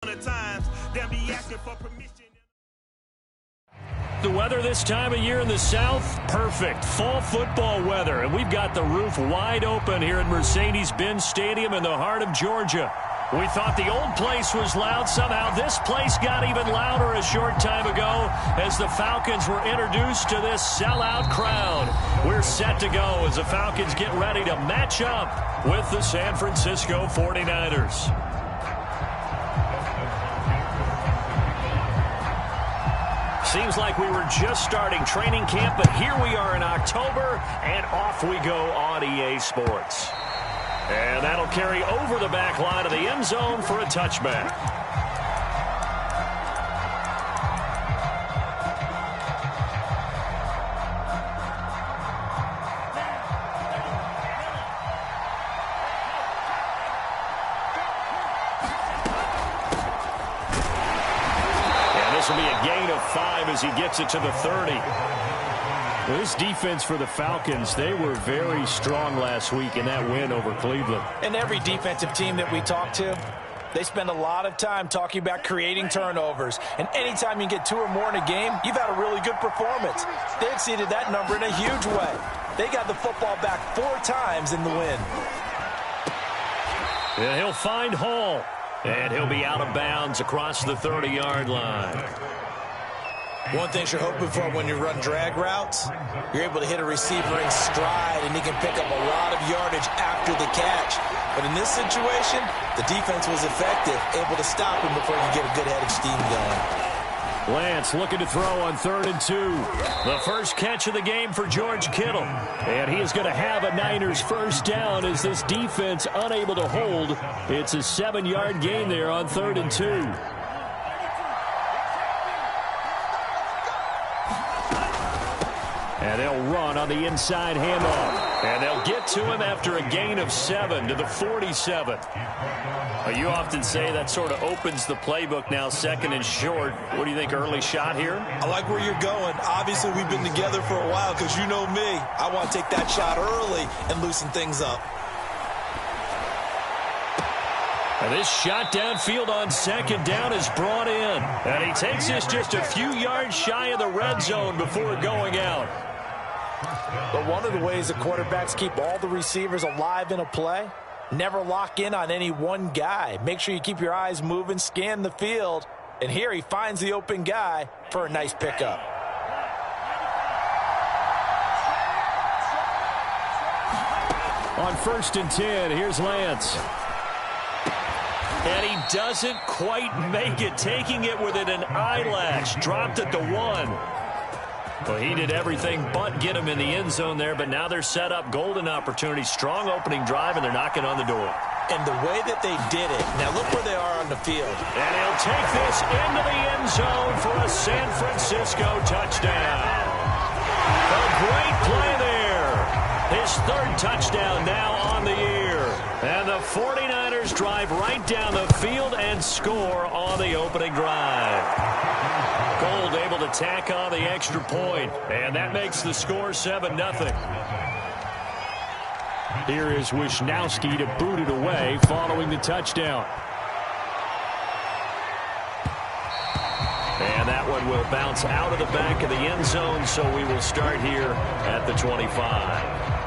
The weather this time of year in the South, perfect. Fall football weather, and we've got the roof wide open here at Mercedes-Benz Stadium in the heart of Georgia. We thought the old place was loud. Somehow this place got even louder a short time ago as the Falcons were introduced to this sellout crowd. We're set to go as the Falcons get ready to match up with the San Francisco 49ers. Seems like we were just starting training camp, but here we are in October, and off we go on EA Sports. And that'll carry over the back line of the end zone for a touchback. This will be a gain of 5 as he gets it to the 30. Well, this defense for the Falcons, they were very strong last week in that win over Cleveland. And every defensive team that we talk to, they spend a lot of time talking about creating turnovers. And anytime you get 2 or more in a game, you've had a really good performance. They exceeded that number in a huge way. They got the football back 4 times in the win. And he'll find Hall. And he'll be out of bounds across the 30-yard line. One thing you're hoping for when you run drag routes, you're able to hit a receiver in stride, and he can pick up a lot of yardage after the catch. But in this situation, the defense was effective, able to stop him before you get a good head of steam going. Lance looking to throw on 3rd and 2. The first catch of the game for George Kittle. And he is going to have a Niners first down as this defense unable to hold. It's a 7-yard gain there on 3rd and 2. And they'll run on the inside handoff. And they'll get to him after a gain of 7 to the 47. You often say that sort of opens the playbook now, 2nd and short. What do you think, early shot here? I like where you're going. Obviously, we've been together for a while because you know me. I want to take that shot early and loosen things up. And this shot downfield on 2nd down is brought in. And he takes this just a few yards shy of the red zone before going out. But one of the ways the quarterbacks keep all the receivers alive in a play, never lock in on any one guy. Make sure you keep your eyes moving, scan the field. And here he finds the open guy for a nice pickup. On 1st and 10, here's Lance. And he doesn't quite make it, taking it within an eyelash. Dropped at the 1. Well, he did everything but get him in the end zone there, but now they're set up golden opportunity. Strong opening drive, and they're knocking on the door. And the way that they did it, now look where they are on the field. And he'll take this into the end zone for a San Francisco touchdown. A great play there. His 3rd touchdown now on the year. And the 49ers drive right down the field and score on the opening drive. Gold able to tack on the extra point, and that makes the score 7-0. Here is Wisnowski to boot it away following the touchdown. And that one will bounce out of the back of the end zone, so we will start here at the 25.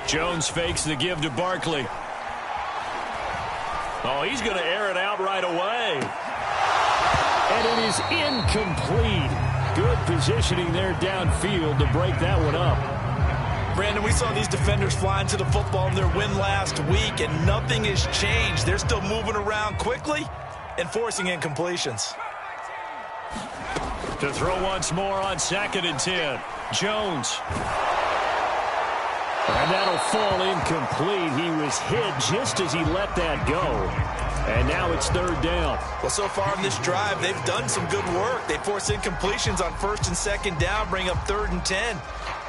Jones fakes the give to Barkley. Oh, he's going to air it out right away. And it is incomplete. Good positioning there downfield to break that one up. Brandon, we saw these defenders flying to the football in their win last week, and nothing has changed. They're still moving around quickly and forcing incompletions. To throw once more on 2nd and 10. Jones. And that'll fall incomplete. He was hit just as he let that go. And now it's third down. Well, so far in this drive, they've done some good work. They force incompletions on first and second down, bring up 3rd and 10.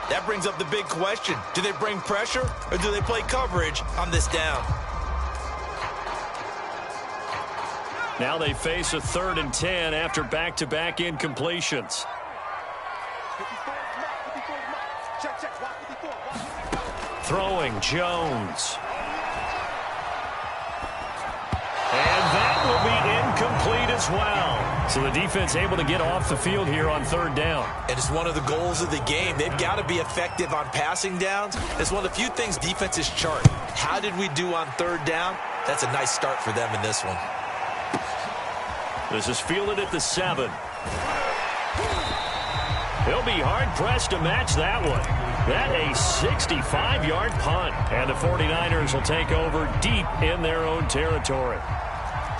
That brings up the big question. Do they bring pressure or do they play coverage on this down? Now they face a 3rd and 10 after back-to-back incompletions. Throwing Jones. And that will be incomplete as well. So the defense able to get off the field here on 3rd down. And it's one of the goals of the game. They've got to be effective on passing downs. It's one of the few things defenses chart. How did we do on 3rd down? That's a nice start for them in this one. This is fielded at the 7. He'll be hard-pressed to match that one. That a 65-yard punt. And the 49ers will take over deep in their own territory.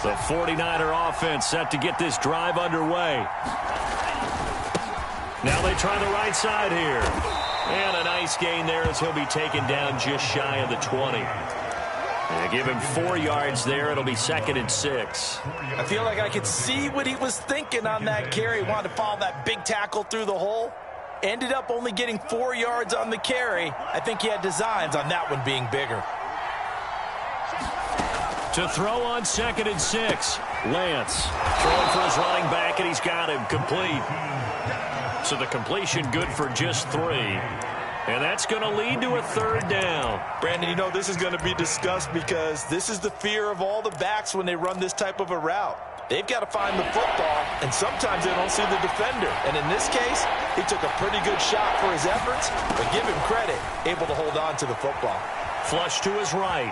The 49er offense set to get this drive underway. Now they try the right side here. And a nice gain there as he'll be taken down just shy of the 20. They give him 4 yards there. It'll be 2nd and 6. I feel like I could see what he was thinking on that carry. Wanted to follow that big tackle through the hole. Ended up only getting 4 yards on the carry. I think he had designs on that one being bigger. To throw on 2nd and 6. Lance throwing for his running back, and he's got him complete. So the completion good for just 3. And that's going to lead to a 3rd down. Brandon, you know this is going to be discussed because this is the fear of all the backs when they run this type of a route. They've got to find the football, and sometimes they don't see the defender. And in this case, he took a pretty good shot for his efforts, but give him credit, able to hold on to the football. Flush to his right.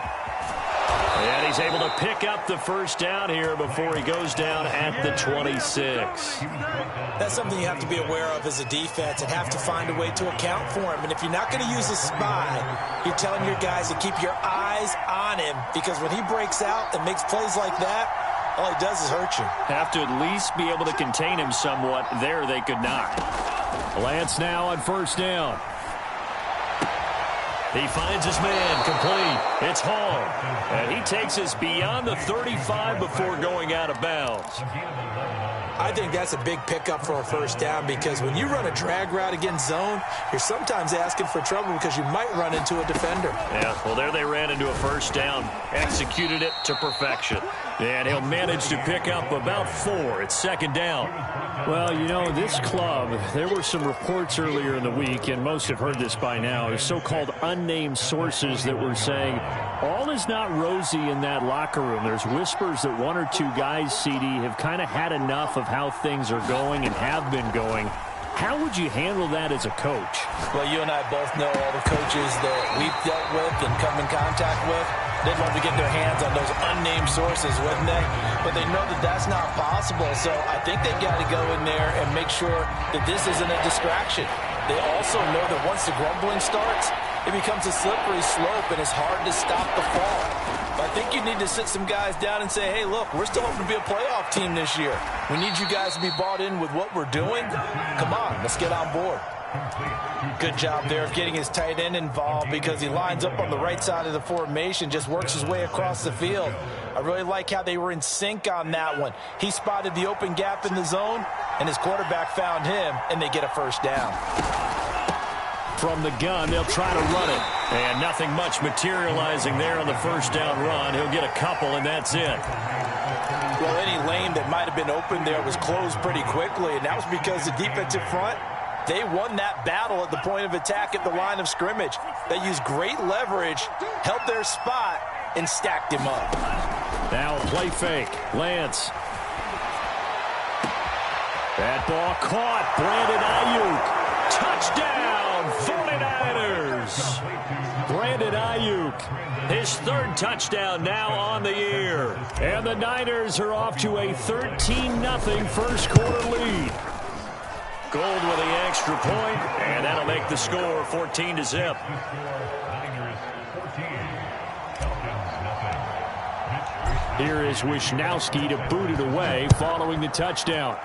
And he's able to pick up the 1st down here before he goes down at the 26. That's something you have to be aware of as a defense and have to find a way to account for him. And if you're not going to use a spy, you're telling your guys to keep your eyes on him, because when he breaks out and makes plays like that, all he does is hurt you. Have to at least be able to contain him somewhat. There they could not. Lance now on 1st down. He finds his man complete. It's Hall. And he takes us beyond the 35 before going out of bounds. I think that's a big pickup for a 1st down, because when you run a drag route against zone, you're sometimes asking for trouble because you might run into a defender. Yeah, well, there they ran into a 1st down. Executed it to perfection. And he'll manage to pick up about 4. It's 2nd down. Well, you know, this club, there were some reports earlier in the week, and most have heard this by now, the so-called unnamed sources that were saying all is not rosy in that locker room. There's whispers that 1 or 2 guys, CD, have kind of had enough of how things are going and have been going. How would you handle that as a coach? Well, you and I both know all the coaches that we've dealt with and come in contact with. They'd love to get their hands on those unnamed sources, wouldn't they? But they know that that's not possible. So I think they've got to go in there and make sure that this isn't a distraction. They also know that once the grumbling starts, it becomes a slippery slope and it's hard to stop the fall. But I think you need to sit some guys down and say, hey, look, we're still hoping to be a playoff team this year. We need you guys to be bought in with what we're doing. Come on, let's get on board. Good job there of getting his tight end involved, because he lines up on the right side of the formation, just works his way across the field. I really like how they were in sync on that one. He spotted the open gap in the zone, and his quarterback found him, and they get a 1st down. From the gun, they'll try to run it. And nothing much materializing there on the 1st down run. He'll get a couple, and that's it. Well, any lane that might have been open there was closed pretty quickly, and that was because the defensive front, they won that battle at the point of attack at the line of scrimmage. They used great leverage, held their spot, and stacked him up. Now a play fake. Lance. That ball caught. Brandon Ayuk. Touchdown, 49ers. Brandon Ayuk, his 3rd touchdown now on the year. And the Niners are off to a 13-0 first quarter lead. Gold with the extra point, and that'll make the score 14-0. Here is Wisnowski to boot it away following the touchdown.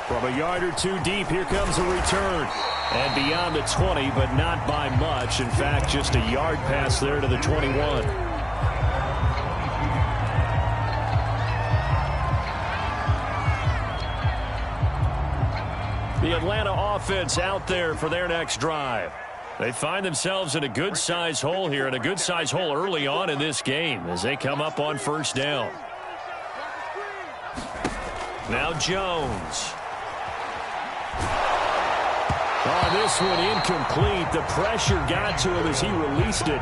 From a yard or 2 deep, here comes a return. And beyond the 20, but not by much. In fact, just a yard pass there to the 21. The Atlanta offense out there for their next drive. They find themselves in a good-sized hole here, and a good-sized hole early on in this game as they come up on first down. Now Jones. Oh, this one incomplete. The pressure got to him as he released it,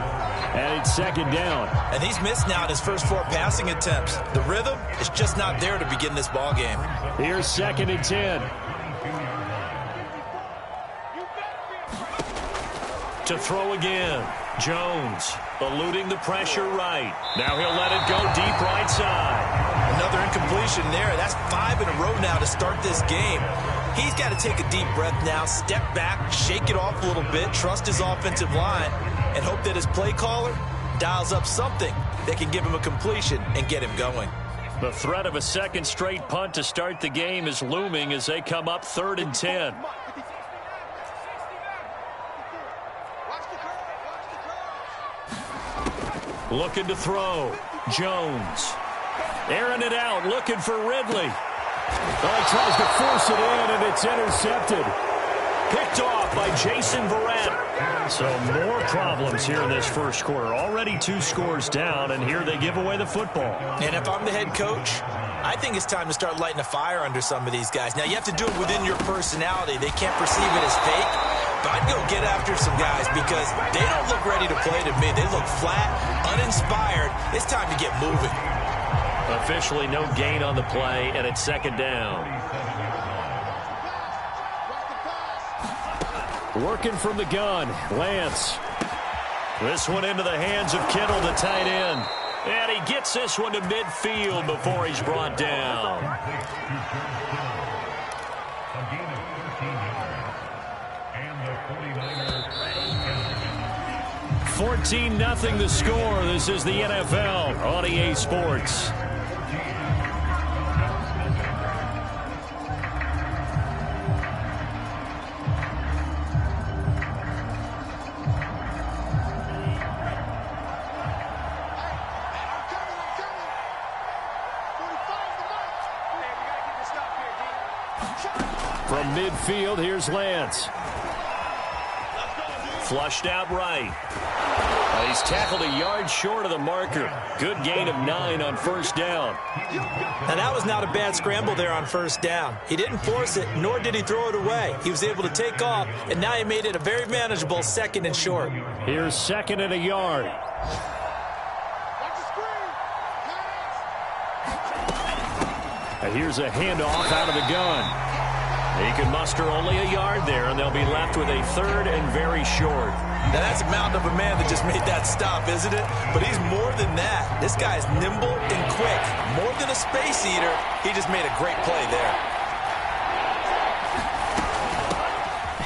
and it's second down. And he's missed now in his first 4 passing attempts. The rhythm is just not there to begin this ball game. Here's 2nd and 10. To throw again. Jones eluding the pressure right. Now he'll let it go deep right side. Another incompletion there. That's 5 in a row now to start this game. He's got to take a deep breath now, step back, shake it off a little bit, trust his offensive line, and hope that his play caller dials up something that can give him a completion and get him going. The threat of a second straight punt to start the game is looming as they come up 3rd and 10. Looking to throw. Jones. Airing it out, looking for Ridley. Oh, he tries to force it in, and it's intercepted. Picked off by Jason Verrett. So more problems here in this first quarter. Already 2 scores down, and here they give away the football. And if I'm the head coach, I think it's time to start lighting a fire under some of these guys. Now, you have to do it within your personality. They can't perceive it as fake. But I'd go get after some guys because they don't look ready to play to me. They look flat, uninspired. It's time to get moving. Officially no gain on the play, and it's second down. Working from the gun, Lance. This one into the hands of Kittle, the tight end. And he gets this one to midfield before he's brought down. 14-0 the score. This is the NFL on EA Sports. From midfield, here's Lance. Flushed out right. He's tackled a yard short of the marker. Good gain of 9 on first down. Now, that was not a bad scramble there on first down. He didn't force it, nor did he throw it away. He was able to take off, and now he made it a very manageable 2nd and short. Here's 2nd and a yard. And here's a handoff out of the gun. He can muster only a yard there, and they'll be left with a 3rd and very short. Now, that's a mountain of a man that just made that stop, isn't it? But he's more than that. This guy is nimble and quick. More than a space eater, he just made a great play there.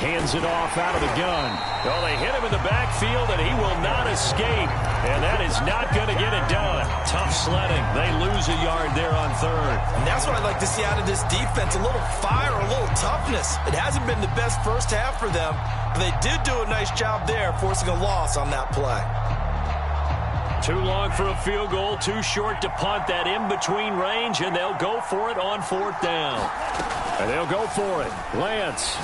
Hands it off out of the gun. Oh, they hit him in the backfield, and he will not escape. And that is not going to get it done. Tough sledding. They lose a yard there on 3rd. And that's what I'd like to see out of this defense. A little fire, a little toughness. It hasn't been the best first half for them, but they did do a nice job there, forcing a loss on that play. Too long for a field goal, too short to punt. That in-between range, and they'll go for it on 4th down. And they'll go for it. Lance.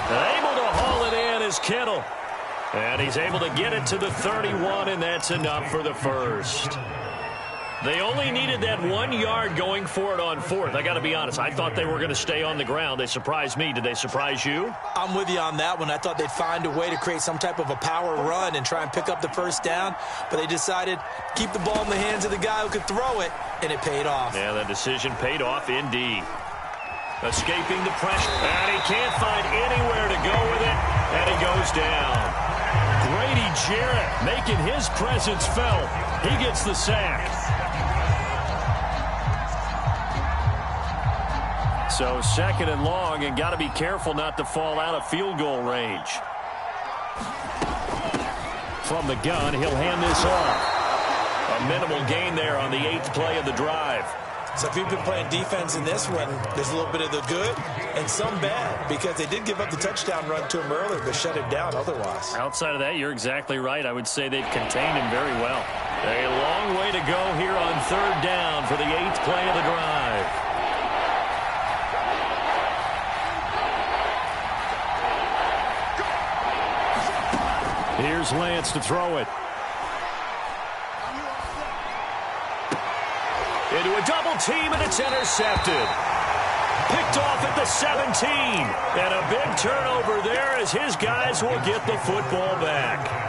Able to haul it in is Kittle. And he's able to get it to the 31, and that's enough for the first. They only needed that 1 yard going for it on 4th. I got to be honest, I thought they were going to stay on the ground. They surprised me. Did they surprise you? I'm with you on that one. I thought they'd find a way to create some type of a power run and try and pick up the first down, but they decided to keep the ball in the hands of the guy who could throw it, and it paid off. Yeah, that decision paid off indeed. Escaping the pressure, and he can't find anywhere to go with it, and he goes down. Grady Jarrett making his presence felt. He gets the sack. So 2nd and long, and got to be careful not to fall out of field goal range. From the gun, he'll hand this off. A minimal gain there on the 8th play of the drive. So if you've been playing defense in this one, there's a little bit of the good and some bad, because they did give up the touchdown run to him earlier, but shut him down otherwise. Outside of that, you're exactly right. I would say they've contained him very well. A long way to go here on 3rd down for the 8th play of the drive. Here's Lance to throw it. Into a double team, and it's intercepted. Picked off at the 17. And a big turnover there as his guys will get the football back.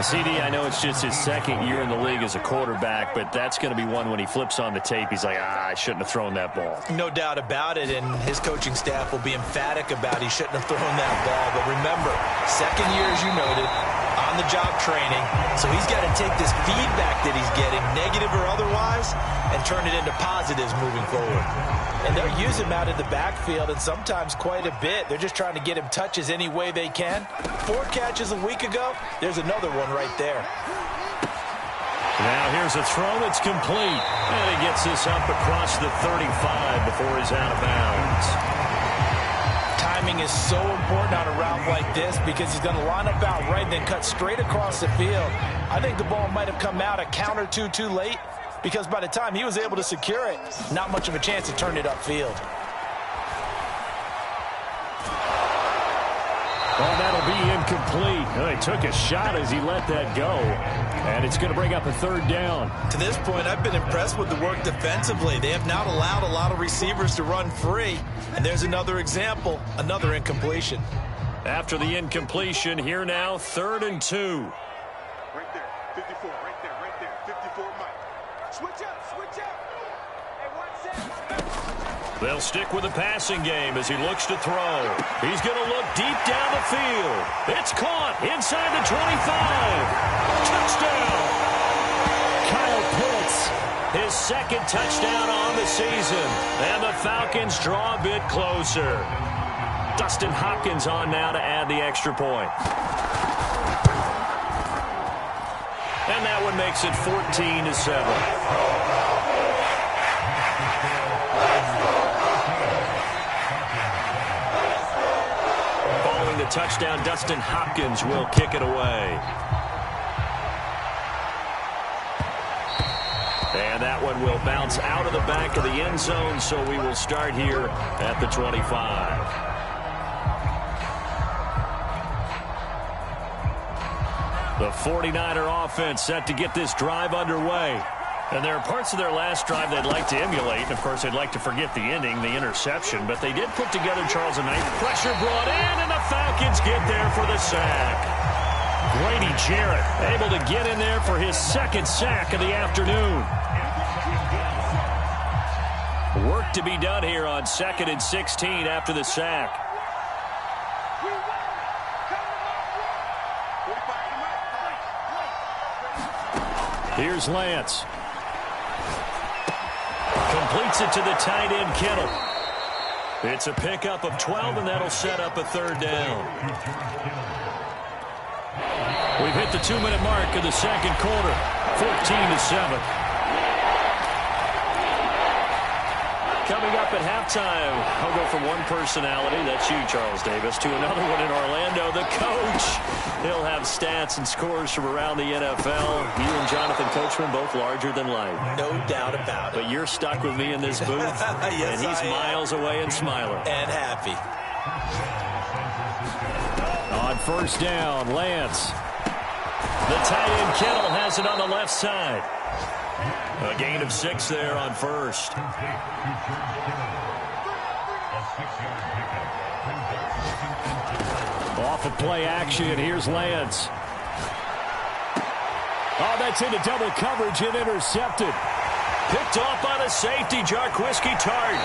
CD, I know it's just his 2nd year in the league as a quarterback, but that's going to be one when he flips on the tape. He's like, I shouldn't have thrown that ball. No doubt about it, and his coaching staff will be emphatic about he shouldn't have thrown that ball. But remember, 2nd year, as you noted, on-the-job training, so he's got to take this feedback that he's getting, negative or otherwise, and turn it into positives moving forward. And they'll use him out of the backfield, and sometimes quite a bit. They're just trying to get him touches any way they can. 4 catches a week ago. There's another one right there. Now here's a throw that's complete. And he gets this up across the 35 before he's out of bounds. Timing is so important on a route like this because he's going to line up out right, then cut straight across the field. I think the ball might have come out a count or two too late, because by the time he was able to secure it, not much of a chance to turn it upfield. Well, that'll be incomplete. Well, he took a shot as he let that go, and it's going to bring up a 3rd down. To this point, I've been impressed with the work defensively. They have not allowed a lot of receivers to run free, and there's another example, another incompletion. After the incompletion, here now, 3rd and 2. Right there, 54, right there, 54, Mike. Switch up, switch up. Hey, watch that. They'll stick with the passing game as he looks to throw. He's going to look deep down the field. It's caught inside the 25. Touchdown! Kyle Pitts, his 2nd touchdown on the season. And the Falcons draw a bit closer. Dustin Hopkins on now to add the extra point. And that one makes it 14-7. The touchdown, Dustin Hopkins will kick it away. And that one will bounce out of the back of the end zone, so we will start here at the 25. The 49er offense set to get this drive underway. And there are parts of their last drive they'd like to emulate. And, of course, they'd like to forget the ending, the interception. But they did put together Charles a nice pressure brought in, and the Falcons get there for the sack. Grady Jarrett able to get in there for his 2nd sack of the afternoon. Work to be done here on 2nd and 16 after the sack. Here's Lance. Completes it to the tight end, Kittle. It's a pickup of 12, and that'll set up a 3rd down. We've hit the 2-minute mark of the 2nd quarter, 14-7. Coming up at halftime, I'll go from one personality, that's you, Charles Davis, to another one in Orlando, the coach. He'll have stats and scores from around the NFL. You and Jonathan Coachman, both larger than life. No doubt about it. But you're stuck with me in this booth, yes, and he's miles away and smiling. And happy. On 1st down, Lance. The tight end, Kittle, has it on the left side. A gain of 6 there on 1st. Off of play action, here's Lance. Oh, that's into double coverage and intercepted. Picked off by the safety, Jarquiski Tart.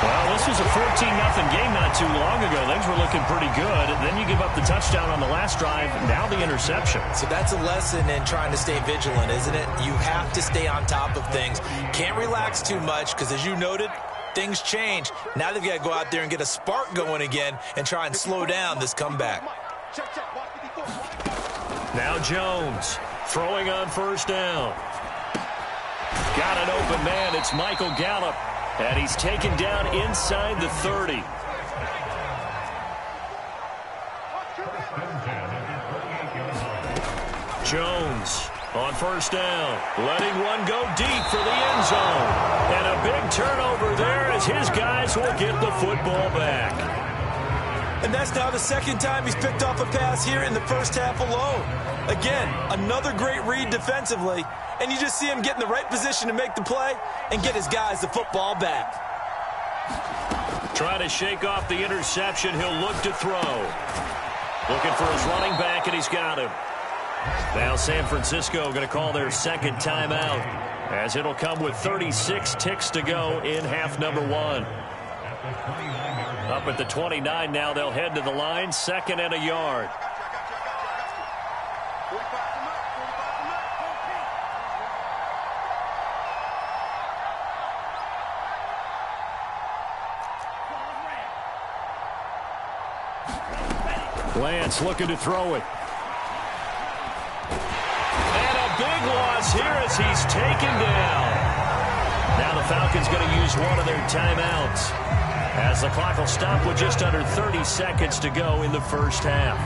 Well, this was a 14-0 game not too long ago. Things were looking pretty good. Then you give up the touchdown on the last drive. Now the interception. So that's a lesson in trying to stay vigilant, isn't it? You have to stay on top of things. Can't relax too much because, as you noted, things change. Now they've got to go out there and get a spark going again and try and slow down this comeback. Now Jones throwing on 1st down. Got an open man. It's Michael Gallup. And he's taken down inside the 30. Jones on first down, letting one go deep for the end zone. And a big turnover there as his guys will get the football back. And that's now the second time he's picked off a pass here in the first half alone. Again, another great read defensively, and you just see him get in the right position to make the play and get his guys the football back. Trying to shake off the interception, he'll look to throw. Looking for his running back, and he's got him. Now San Francisco going to call their second timeout, as it'll come with 36 ticks to go in half number one. Up at the 29 now, they'll head to the line, second and a yard. Lance looking to throw it. And a big loss here as he's taken down. Now the Falcons going to use one of their timeouts, as the clock will stop with just under 30 seconds to go in the first half.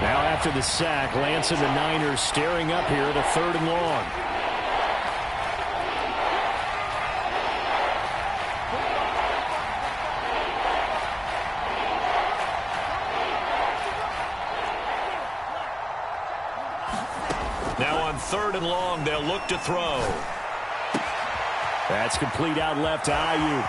Now after the sack, Lance and the Niners staring up here at a 3rd and long. Now on 3rd and long, they'll look to throw. That's complete out left to Ayuk.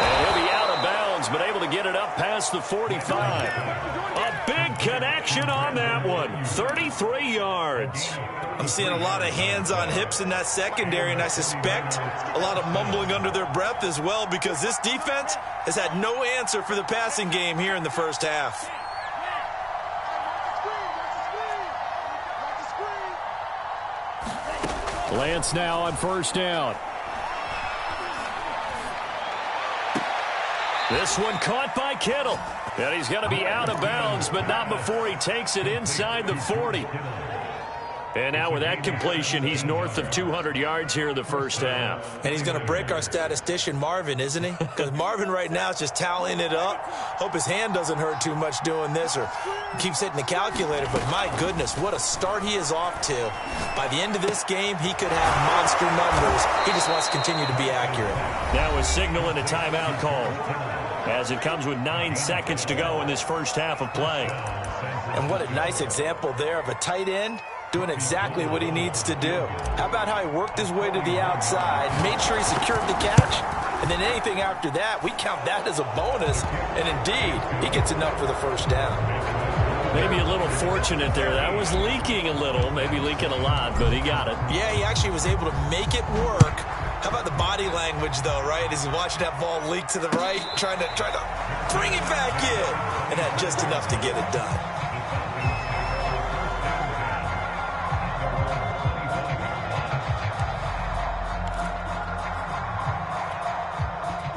And he'll be out of bounds, but able to get it up past the 45. A big connection on that one. 33 yards. I'm seeing a lot of hands on hips in that secondary, and I suspect a lot of mumbling under their breath as well, because this defense has had no answer for the passing game here in the first half. Lance now on first down. This one caught by Kittle. And he's going to be out of bounds, but not before he takes it inside the 40. And now with that completion, he's north of 200 yards here in the first half. And he's going to break our statistician, Marvin, isn't he? Because Marvin right now is just tallying it up. Hope his hand doesn't hurt too much doing this or keeps hitting the calculator. But my goodness, what a start he is off to. By the end of this game, he could have monster numbers. He just wants to continue to be accurate. Now a signal and a timeout call, as it comes with 9 seconds to go in this first half of play. And what a nice example there of a tight end doing exactly what he needs to do. How about how he worked his way to the outside, made sure he secured the catch, and then anything after that, we count that as a bonus, and indeed, he gets enough for the first down. Maybe a little fortunate there. That was leaking a little, maybe leaking a lot, but he got it. Yeah, he actually was able to make it work. How about the body language, though, right? As he's watching that ball leak to the right, trying to bring it back in, and had just enough to get it done.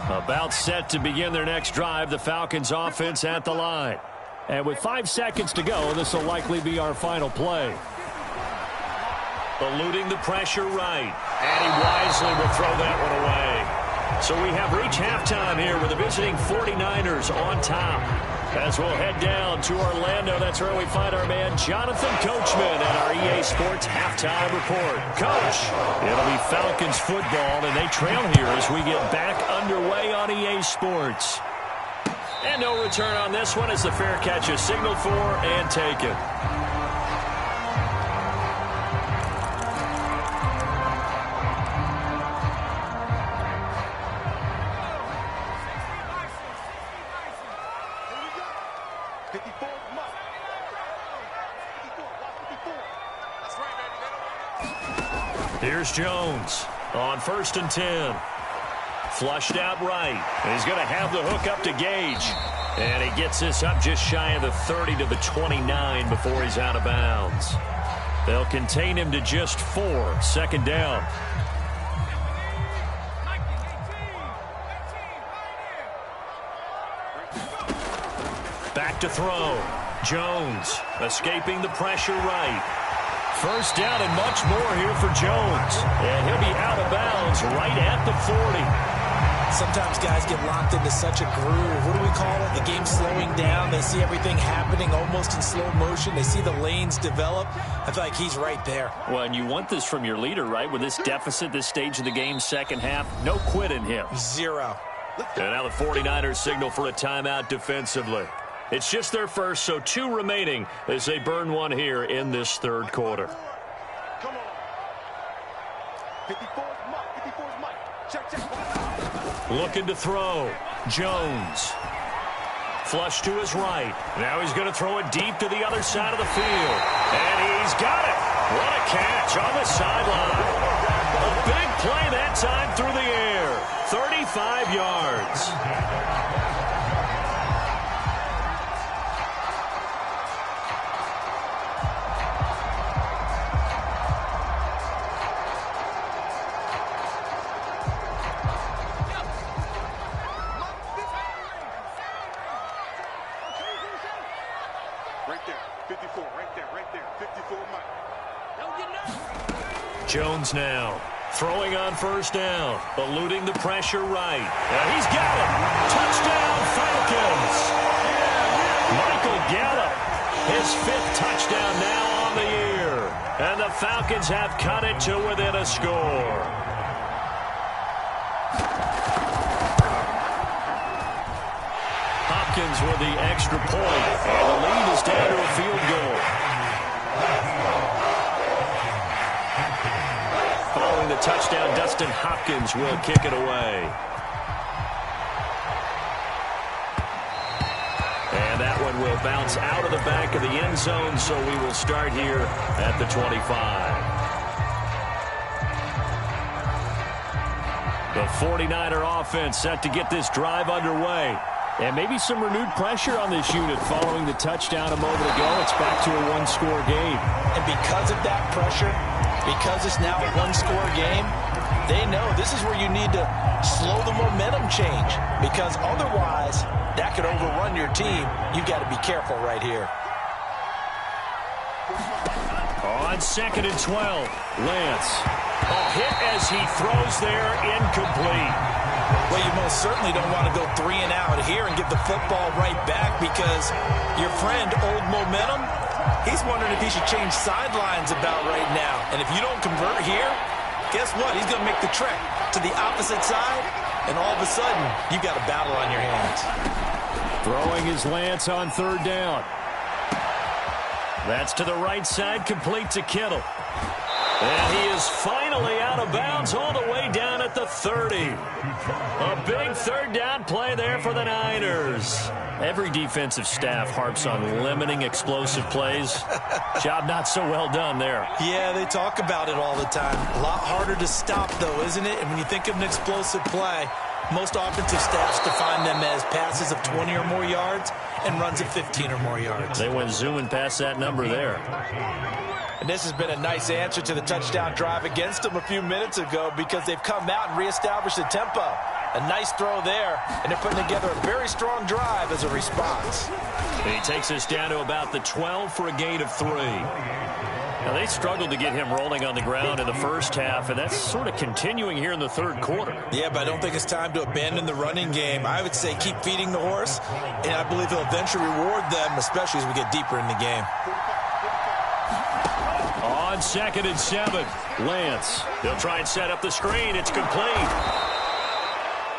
About set to begin their next drive, the Falcons offense at the line. And with 5 seconds to go, this will likely be our final play. Eluding the pressure right. And he wisely will throw that one away. So we have reached halftime here with the visiting 49ers on top. As we'll head down to Orlando, that's where we find our man Jonathan Coachman at our EA Sports Halftime Report. Coach, it'll be Falcons football, and they trail here as we get back underway on EA Sports. And no return on this one as the fair catch is signaled for and taken. Here's Jones on 1st and 10. Flushed out right. And he's going to have the hook up to Gage. And he gets this up just shy of the 30 to the 29 before he's out of bounds. They'll contain him to just 4. 2nd down. Back to throw. Jones escaping the pressure right. First down and much more here for Jones. And he'll be out of bounds right at the 40. Sometimes guys get locked into such a groove. What do we call it? The game slowing down. They see everything happening almost in slow motion. They see the lanes develop. I feel like he's right there. Well, and you want this from your leader, right? With this deficit, this stage of the game, second half, no quit in him. Zero. And now the 49ers signal for a timeout defensively. It's just their first, so 2 remaining as they burn one here in this third quarter. Come on. 54's Mike. 54's Mike. Check. Looking to throw. Jones. Flush to his right. Now he's going to throw it deep to the other side of the field. And he's got it. What a catch on the sideline. A big play that time through the air. 35 yards. Right there. 54. Right there. 54 Mike. Jones now throwing on first down, eluding the pressure right. And he's got it. Touchdown, Falcons. Michael Gallup, his 5th touchdown now on the year. And the Falcons have cut it to within a score. Hopkins with the extra point, and the lead is down to a field goal. Following the touchdown, Dustin Hopkins will kick it away. And that one will bounce out of the back of the end zone, so we will start here at the 25. The 49er offense set to get this drive underway. And maybe some renewed pressure on this unit following the touchdown a moment ago. It's back to a one-score game. And because of that pressure, because it's now a one-score game, they know this is where you need to slow the momentum change. Because otherwise, that could overrun your team. You've got to be careful right here. On 2nd and 12, Lance. A hit as he throws there, incomplete. Well, you most certainly don't want to go 3 and out here and give the football right back because your friend, Old Momentum, he's wondering if he should change sidelines about right now. And if you don't convert here, guess what? He's going to make the trek to the opposite side, and all of a sudden, you've got a battle on your hands. Throwing his Lance on 3rd down. That's to the right side, complete to Kittle. And he is finally out of bounds all the way down at the 30. A big 3rd down play there for the Niners. Every defensive staff harps on limiting explosive plays. Job not so well done there. Yeah, they talk about it all the time. A lot harder to stop, though, isn't it? And when you think of an explosive play, most offensive staffs define them as passes of 20 or more yards and runs of 15 or more yards. They went zooming past that number there. And this has been a nice answer to the touchdown drive against them a few minutes ago because they've come out and reestablished the tempo. A nice throw there, and they're putting together a very strong drive as a response. He takes us down to about the 12 for a gain of 3. Now, they struggled to get him rolling on the ground in the first half, and that's sort of continuing here in the third quarter. Yeah, but I don't think it's time to abandon the running game. I would say keep feeding the horse, and I believe he'll eventually reward them, especially as we get deeper in the game. On 2nd and 7, Lance. He'll try and set up the screen. It's complete.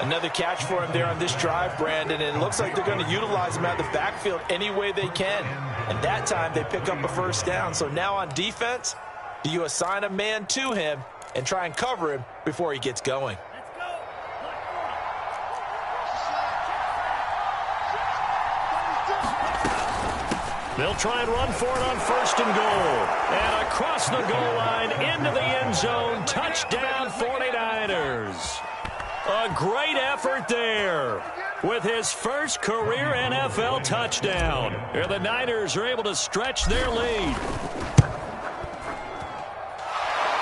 Another catch for him there on this drive, Brandon, and it looks like they're going to utilize him out of the backfield any way they can. And that time they pick up a first down. So now on defense, do you assign a man to him and try and cover him before he gets going? They'll try and run for it on 1st and goal. And across the goal line into the end zone. Touchdown 49ers. A great effort there with his first career NFL touchdown. Here the Niners are able to stretch their lead.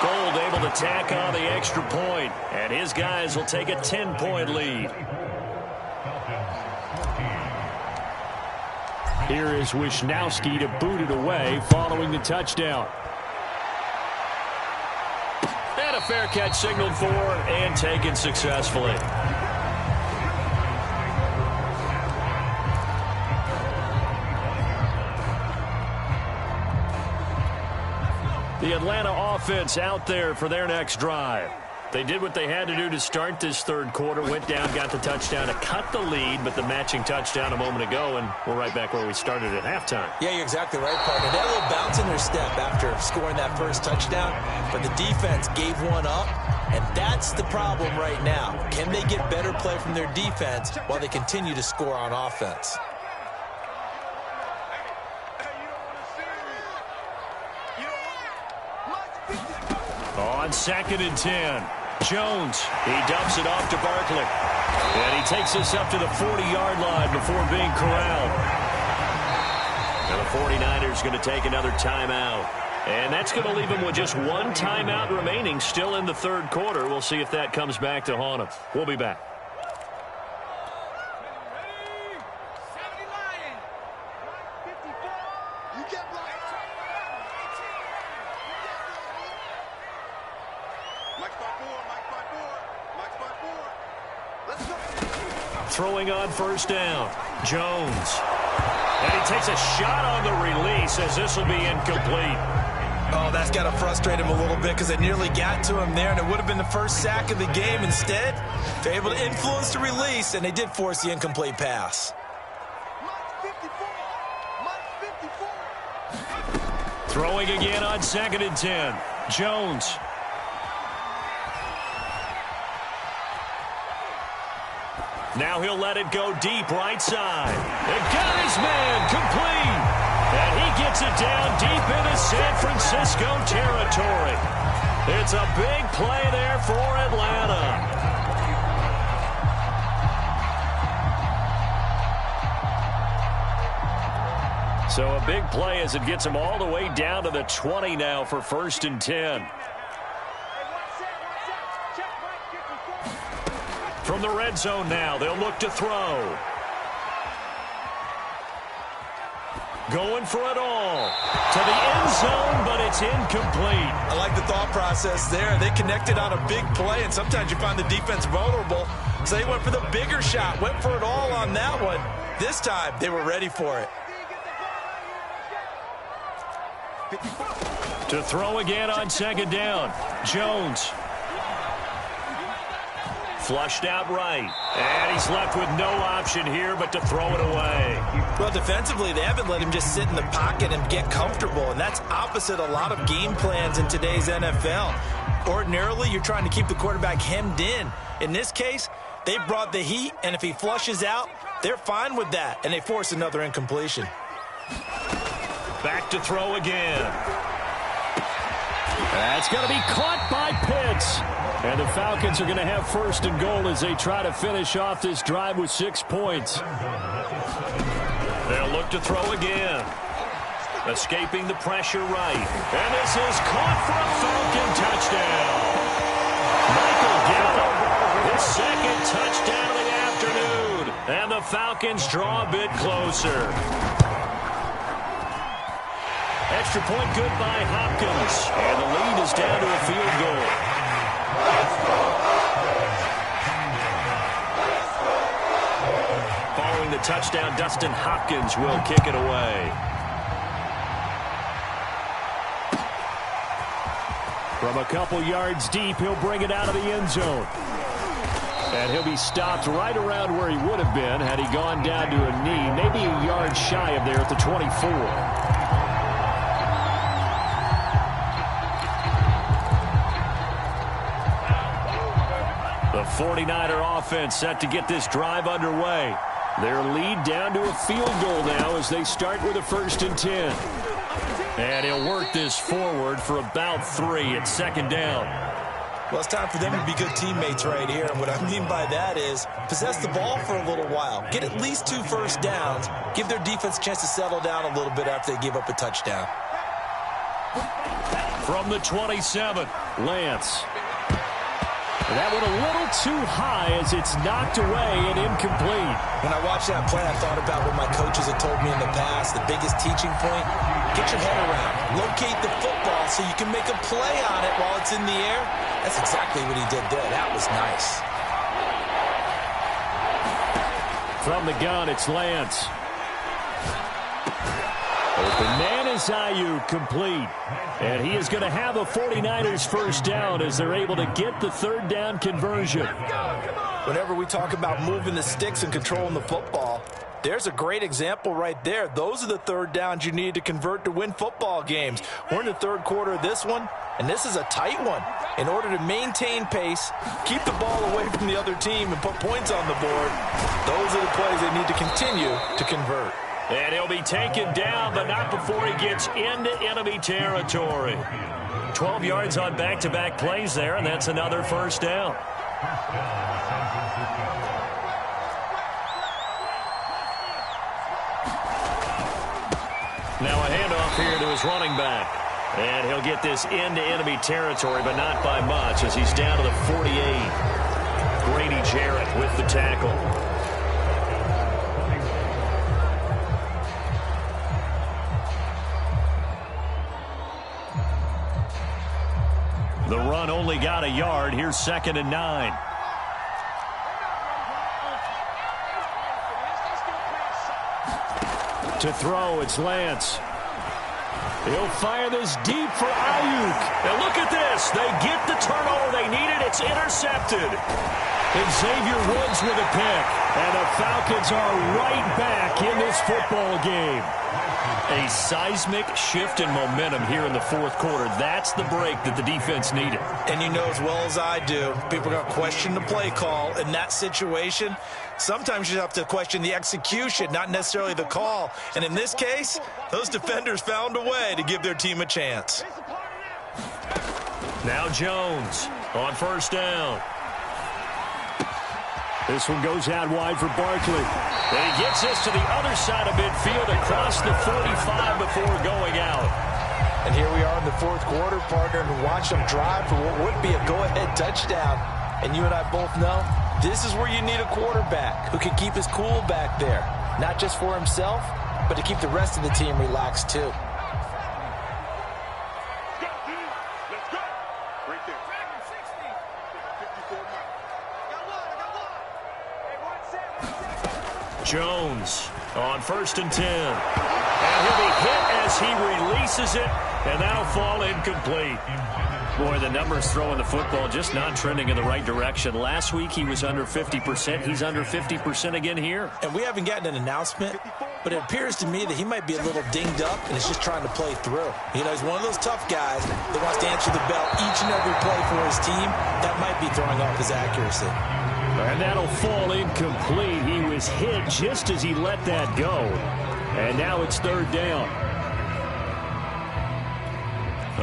Gold able to tack on the extra point, and his guys will take a 10-point lead. Here is Wisnowski to boot it away following the touchdown. a fair catch signaled for and taken successfully. The Atlanta offense out there for their next drive. They did what they had to do to start this third quarter, went down, got the touchdown to cut the lead, but the matching touchdown a moment ago, and we're right back where we started at halftime. Yeah, you're exactly right, partner. They had a little bounce in their step after scoring that first touchdown, but the defense gave one up, and that's the problem right now. Can they get better play from their defense while they continue to score on offense? On 2nd and 10, Jones, he dumps it off to Barkley. And he takes this up to the 40-yard line before being corralled. Now the 49ers going to take another timeout. And that's going to leave them with just one timeout remaining still in the third quarter. We'll see if that comes back to haunt them. We'll be back. Throwing on first down, Jones. And he takes a shot on the release as this will be incomplete. Oh, that's got to frustrate him a little bit because it nearly got to him there, and it would have been the first sack of the game. Instead, they're able to influence the release, and they did force the incomplete pass. Throwing again on 2nd and 10, Jones. Now he'll let it go deep right side. And got his man complete. And he gets it down deep into San Francisco territory. It's a big play there for Atlanta. So a big play as it gets him all the way down to the 20 now for 1st and 10. From the red zone now, they'll look to throw. Going for it all. To the end zone, but it's incomplete. I like the thought process there. They connected on a big play, and sometimes you find the defense vulnerable. So they went for the bigger shot, went for it all on that one. This time, they were ready for it. To throw again on 2nd down, Jones. Flushed out right. And he's left with no option here but to throw it away. Well, defensively, they haven't let him just sit in the pocket and get comfortable, and that's opposite a lot of game plans in today's NFL. Ordinarily, you're trying to keep the quarterback hemmed in. In this case, they brought the heat, and if he flushes out, they're fine with that, and they force another incompletion. Back to throw again. That's going to be caught by Pitts. And the Falcons are going to have 1st and goal as they try to finish off this drive with 6 points. They'll look to throw again. Escaping the pressure right. And this is caught for a Falcon touchdown. Michael Gallup, his 2nd touchdown of the afternoon. And the Falcons draw a bit closer. Extra point good by Hopkins. And the lead is down to a field goal. Following the touchdown, Dustin Hopkins will kick it away. From a couple yards deep, he'll bring it out of the end zone. And he'll be stopped right around where he would have been had he gone down to a knee, maybe a yard shy of there at the 24. The 49er offense set to get this drive underway. Their lead down to a field goal now as they start with a 1st and 10. And he'll work this forward for about 3 at 2nd down. Well, it's time for them to be good teammates right here. And what I mean by that is possess the ball for a little while. Get at least 2 first downs. Give their defense a chance to settle down a little bit after they give up a touchdown. From the 27, Lance. That one a little too high as it's knocked away and incomplete. When I watched that play, I thought about what my coaches had told me in the past. The biggest teaching point, get your head around. Locate the football so you can make a play on it while it's in the air. That's exactly what he did there. That was nice. From the gun, it's Lance. Open man is Ayuk, complete. And he is going to have a 49ers first down as they're able to get the third down conversion. Whenever we talk about moving the sticks and controlling the football, there's a great example right there. Those are the third downs you need to convert to win football games. We're in the third quarter of this one, and this is a tight one. In order to maintain pace, keep the ball away from the other team, and put points on the board, those are the plays they need to continue to convert. And he'll be taken down, but not before he gets into enemy territory. 12 yards on back-to-back plays there, and that's another first down. Now a handoff here to his running back. And he'll get this into enemy territory, but not by much as he's down to the 48. Grady Jarrett with the tackle. The run only got a yard. Here's 2nd and 9. To throw, it's Lance. He'll fire this deep for Ayuk. And look at this. They get the turnover they needed. It's intercepted. And Xavier Woods with a pick. And the Falcons are right back in this football game. A seismic shift in momentum here in the fourth quarter. That's the break that the defense needed. And you know as well as I do, people are going to question the play call in that situation. Sometimes you have to question the execution, not necessarily the call. And in this case, those defenders found a way to give their team a chance. Now Jones on first down. This one goes out wide for Barkley. And he gets this to the other side of midfield across the 45 before going out. And here we are in the fourth quarter, partner, and watch them drive for what would be a go-ahead touchdown. And you and I both know this is where you need a quarterback who can keep his cool back there. Not just for himself, but to keep the rest of the team relaxed too. Jones on 1st and 10. And he'll be hit as he releases it, and that'll fall incomplete. Boy, the numbers throwing the football just not trending in the right direction. Last week he was under 50%. He's under 50% again here. And we haven't gotten an announcement, but it appears to me that he might be a little dinged up and is just trying to play through. You know, he's one of those tough guys that wants to answer the bell each and every play for his team. That might be throwing off his accuracy. And that'll fall incomplete. He was hit just as he let that go. And now it's 3rd down.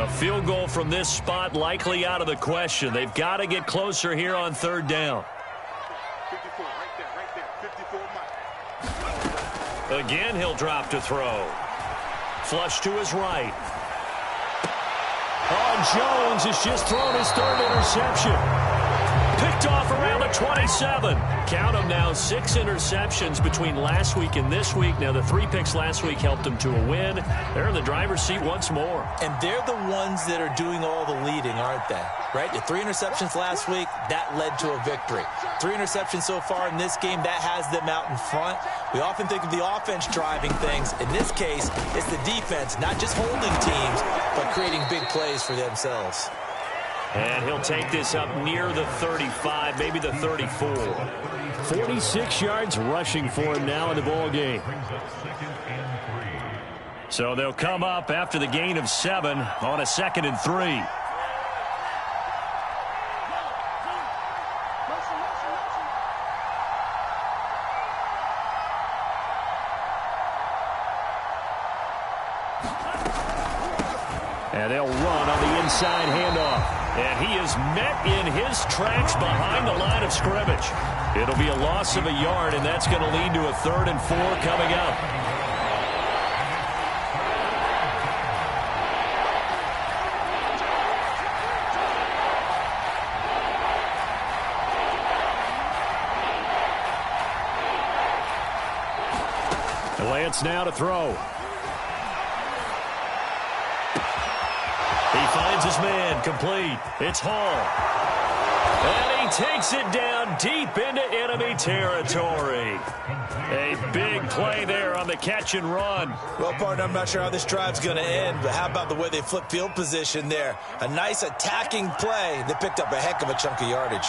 A field goal from this spot likely out of the question. They've got to get closer here on 3rd down. 54, right there, 54 Mike. Again, he'll drop to throw. Flush to his right. Oh, Jones has just thrown his 3rd interception. Picked off around the 27. Count them now, 6 interceptions between last week and this week. Now, the 3 picks last week helped them to a win. They're in the driver's seat once more. And they're the ones that are doing all the leading, aren't they? Right? The 3 interceptions last week, that led to a victory. 3 interceptions so far in this game, that has them out in front. We often think of the offense driving things. In this case, it's the defense, not just holding teams, but creating big plays for themselves. And he'll take this up near the 35, maybe the 34. 46 yards rushing for him now in the ball game. So they'll come up after the gain of 7 on a 2nd and 3. And they'll run on the inside handoff. And he is met in his tracks behind the line of scrimmage. It'll be a loss of a yard, and that's going to lead to a 3rd and 4 coming up. Lance now to throw. He finds his man, complete. It's Hall. And he takes it down deep into enemy territory. A big play there on the catch and run. Well, partner, I'm not sure how this drive's going to end, but how about the way they flip field position there? A nice attacking play that picked up a heck of a chunk of yardage.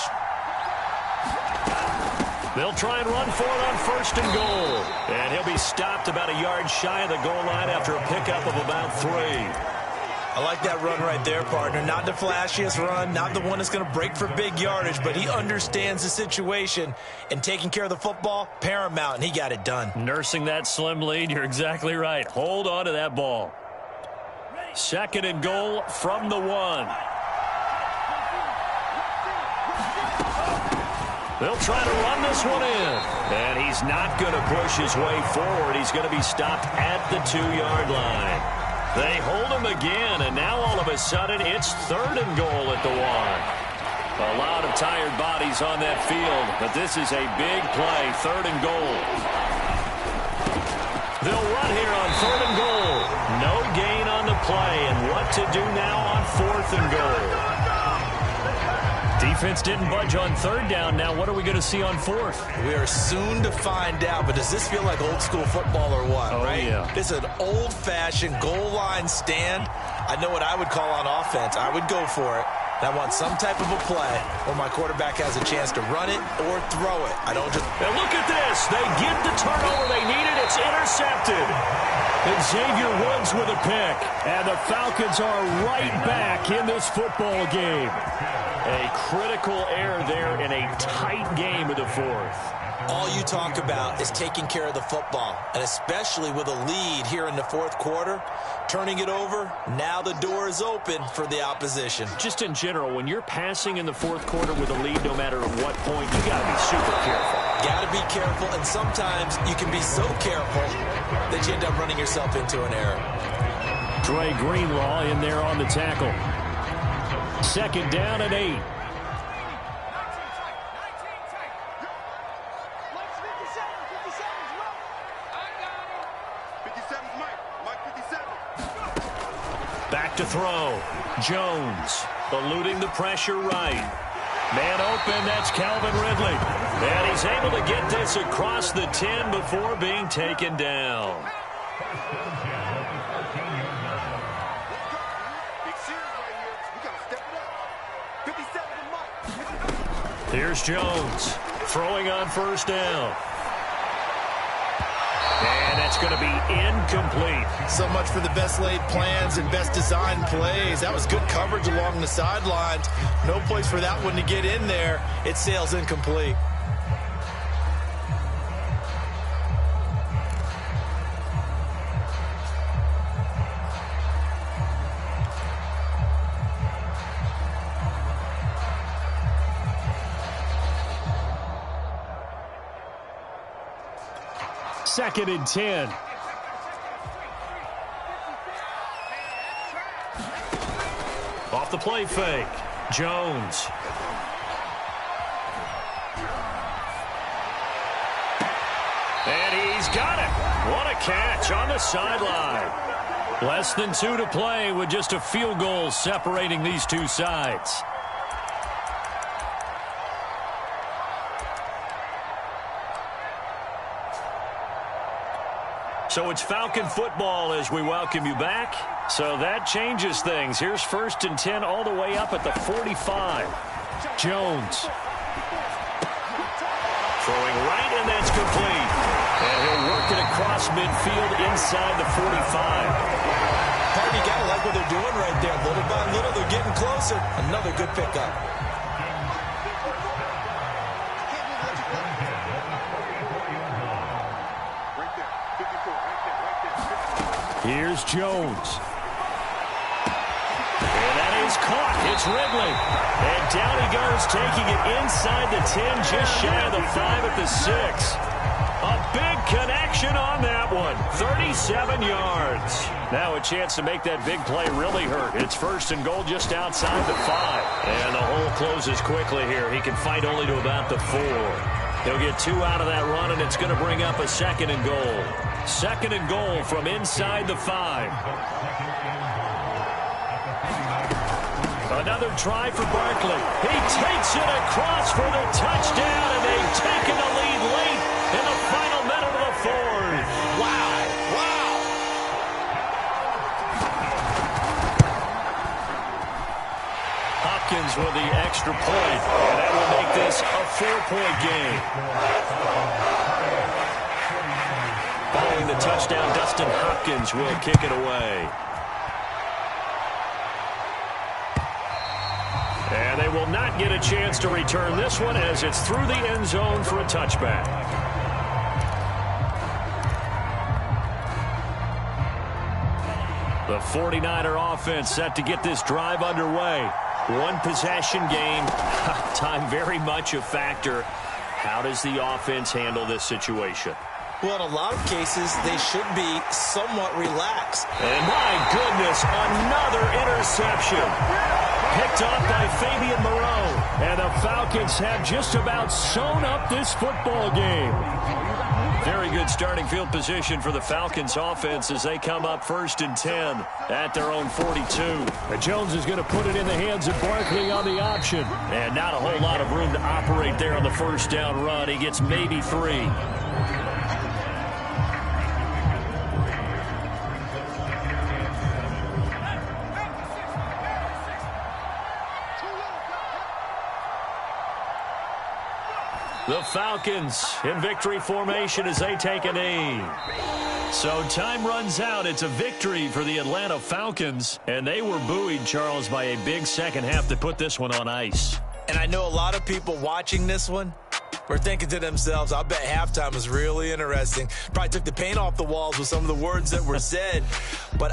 They'll try and run for it on 1st and goal. And he'll be stopped about a yard shy of the goal line after a pickup of about 3. I like that run right there, partner. Not the flashiest run, not the one that's going to break for big yardage, but he understands the situation, and taking care of the football, paramount, and he got it done. Nursing that slim lead, you're exactly right. Hold on to that ball. 2nd and goal from the 1. They'll try to run this one in. And he's not going to push his way forward. He's going to be stopped at the 2-yard line. They hold him again, and now all of a sudden it's 3rd and goal at the 1. A lot of tired bodies on that field, but this is a big play, 3rd and goal. They'll run here on 3rd and goal. No gain on the play, and what to do now on 4th and goal. Defense didn't budge on 3rd down. Now what are we going to see on 4th? We are soon to find out, but does this feel like old school football or what, right? Yeah. It's an old-fashioned goal line stand. I know what I would call on offense. I would go for it. And I want some type of a play where my quarterback has a chance to run it or throw it. I don't just... And look at this. They get the turnover they needed. It's intercepted. And Xavier Woods with a pick. And the Falcons are right back in this football game. A critical error there in a tight game of the 4th. All you talk about is taking care of the football, and especially with a lead here in the 4th quarter, turning it over, now the door is open for the opposition. Just in general, when you're passing in the 4th quarter with a lead, no matter at what point, you got to be super careful. Got to be careful, and sometimes you can be so careful that you end up running yourself into an error. Dre Greenlaw in there on the tackle. 2nd down and 8. Back to throw. Jones eluding the pressure right. Man open, that's Calvin Ridley. And he's able to get this across the 10 before being taken down. Here's Jones throwing on 1st down. And that's going to be incomplete. So much for the best laid plans and best designed plays. That was good coverage along the sidelines. No place for that one to get in there. It sails incomplete. Second and 10. Off the play fake. Jones. And he's got it. What a catch on the sideline. Less than 2 to play with just a field goal separating these two sides. So it's Falcon football as we welcome you back. So that changes things. Here's 1st and 10 all the way up at the 45. Jones. Throwing right, and that's complete. And he'll work it across midfield inside the 45. Partner, you got to like what they're doing right there. Little by little, they're getting closer. Another good pickup. Here's Jones. And that is caught. It's Ridley. And down he goes, taking it inside the 10, just shy of the 5 at the 6. A big connection on that one. 37 yards. Now a chance to make that big play really hurt. It's 1st and goal just outside the 5. And the hole closes quickly here. He can fight only to about the 4. He'll get 2 out of that run, and it's going to bring up a 2nd and goal. 2nd and goal from inside the 5. Another try for Barkley. He takes it across for the touchdown, and they've taken the lead late in the final minute of the 4th. Wow. Hopkins with the extra point, and that will make this a 4-point game. Following the touchdown, Dustin Hopkins will kick it away. And they will not get a chance to return this one as it's through the end zone for a touchback. The 49er offense set to get this drive underway. One possession game. Time very much a factor. How does the offense handle this situation? Well, in a lot of cases, they should be somewhat relaxed. And my goodness, another interception. Picked off by Fabian Moreau. And the Falcons have just about sewn up this football game. Very good starting field position for the Falcons offense as they come up 1st and 10 at their own 42. And Jones is going to put it in the hands of Barkley on the option. And not a whole lot of room to operate there on the 1st down run. He gets maybe 3. The Falcons in victory formation as they take a knee. So time runs out. It's a victory for the Atlanta Falcons. And they were buoyed, Charles, by a big second half to put this one on ice. And I know a lot of people watching this one were thinking to themselves, I bet halftime was really interesting. Probably took the paint off the walls with some of the words that were said. But